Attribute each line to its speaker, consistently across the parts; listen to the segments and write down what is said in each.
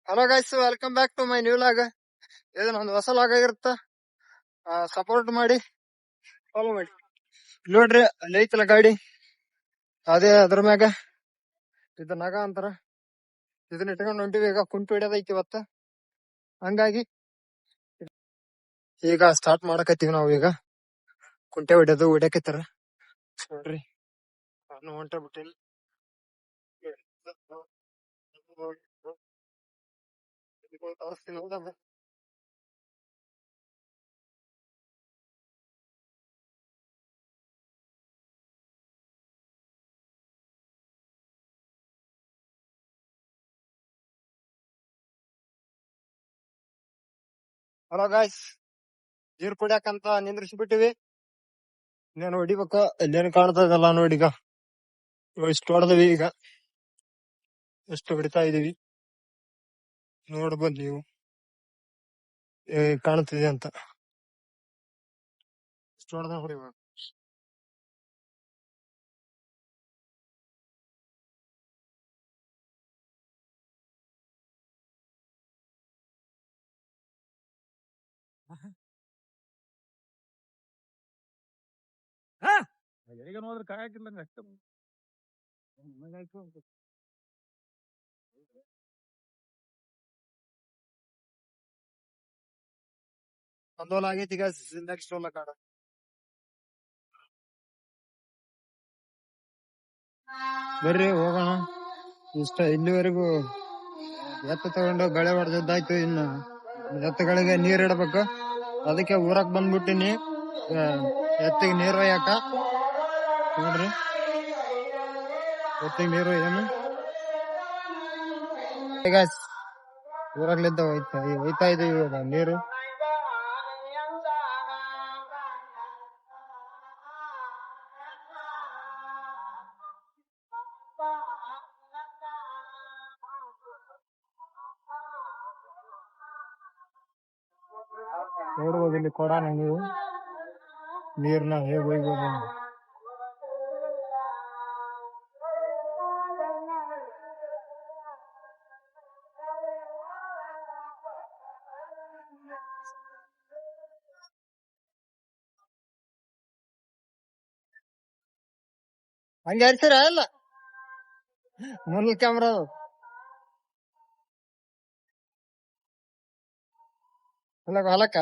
Speaker 1: Hello guys, welcome back to my new vlog. ಇದು ನಂದು ಹೊಸ ಲಾಗ್ ಆಗಿರುತ್ತ. ಸಪೋರ್ಟ್ ಮಾಡಿ, ಫಾಲೋ ಮಾಡಿ. ನೋಡ್ರಿ, ಅಲ್ಲಿ ಐತಲ್ಲ ಗಾಡಿ, ಅದೇ ಅದ್ರ ಮ್ಯಾಗ ಇದು ನಗ ಅಂತಾರ. ಇದನ್ನ ಇಟ್ಕೊಂಡು ಹೊಂಟಿವಿ. ಈಗ ಕುಂಟು ಹಿಡಿಯೋದೈತಿ ಇವತ್ತ. ಹಂಗಾಗಿ ಈಗ ಸ್ಟಾರ್ಟ್ ಮಾಡಕತ್ತೀವಿ ನಾವು. ಈಗ ಕುಂಟೆ ಹೊಡ್ಯಕತ್ತಾರ ನೋಡ್ರಿ. ನಾನು ಹೊಂಟ ಬಿಟ್ಟಿನಿ. ತೋರಿಸ್ತೀನಿ ಹೌದಾ. ಹಲೋ ಗಾಯ್ಸ್, ನೀರ್ ಕುಡಿಯಾಕಂತ ನಿಂದ್ರಿಸ್ಬಿಟ್ಟಿವಿ. ಇನ್ನೇನು ಹೊಡಿಬೇಕು. ಇಲ್ಲೇನು ಕಾಣ್ತದಲ್ಲ ನೋಡಿ. ಈಗ ಇಷ್ಟು ಹೊಡೆದ್ವಿ. ಈಗ ಎಷ್ಟು ಹೊಡಿತಾ ಇದೀವಿ ನೋಡ್ಬೋದು ನೀವು. ಕಾಣ್ತಿದೆ ಅಂತ ಇಷ್ಟು ಹೊಡೆದ ಹೊಡಿಬೇಕು.
Speaker 2: ಎಲ್ಲಿಗೆ ನೋಡಿದ್ರೆ ಕಾಯಕಿಲ್ಲಂಗ ಅಷ್ಟ
Speaker 1: ಒಂದೋಲ ಆಗೈತಿ. ಈಗ ನೆಕ್ಸ್ಟ್ ಓಲ ಕಾಡ ಬರ್ರಿ ಹೋಗೋಣ. ಇಲ್ಲಿವರೆಗೂ ಎತ್ತು ತಗೊಂಡು ಗಳೆ ಹೊಡೆದದ್ದಾಯ್ತು. ಇನ್ನು ಎತ್ತುಗಳಿಗೆ ನೀರ್ ಇಡಬೇಕು. ಅದಕ್ಕೆ ಊರಕ್ ಬಂದ್ಬಿಟ್ಟಿನಿ ಎತ್ತಿಗೆ ನೀರು ಒಯ್ಯಾಕ. ನೋಡ್ರಿ, ಎತ್ತಿಗೆ ನೀರು ಏನು ಈಗ ಊರಾಗ್ಲಿದ್ದ ಒಯ್ತಾ ಇದೀವಿ ಇವಾಗ ನೀರು. ನೋಡ್ಬೋದು ಇಲ್ಲಿ ಕೊಡಾನ ನೀವು ನೀರ್ನ ಹೇಗ್ ಒಯ್ಬೋದು. ಹಂಗೆ ಹರಿಸಿರ ಅಲ್ಲ ಮೊದಲು ಕ್ಯಾಮ್ರಾ ಹೊಲಕ್ಕ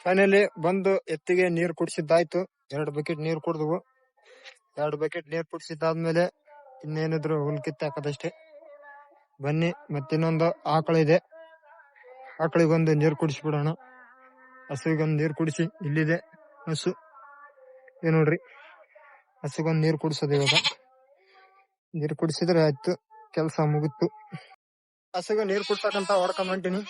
Speaker 1: ಫೈನಲಿ ಬಂದು ಎತ್ತಿಗೆ ನೀರ್ ಕುಡ್ಸಿದ್ದಾಯ್ತು. 2 ಬಕೆಟ್ ನೀರ್ ಕುಡ್ದವು. 2 ಬಕೆಟ್ ನೀರ್ ಕುಡ್ಸಿದ್ದಾದ್ಮೇಲೆ ಇನ್ನೇನಿದ್ರು ಹುಲ್ ಕಿತ್ತ ಹಾಕದಷ್ಟೇ. ಬನ್ನಿ, ಮತ್ತಿನ್ನೊಂದು ಆಕಳಿದೆ. ಆಕಳಿಗೊಂದು ನೀರ್ ಕುಡಿಸ್ಬಿಡೋಣ. ಹಸುಗೊಂದು ನೀರ್ ಕುಡಿಸಿ. ಇಲ್ಲಿದೆ ಹಸು, ನೋಡ್ರಿ. ಹಸುಗೊಂದು ನೀರ್ ಕುಡಿಸೋದು. ಇವಾಗ ನೀರ್ ಕುಡಿಸಿದ್ರೆ ಆಯ್ತು, ಕೆಲ್ಸ ಮುಗಿತು. ಹಸುಗ ನೀರ್ ಕುಡ್ಸಕಂತ ಹೊಡ್ಕೊಂಡ್ ಹೊಂಟಿನಿ.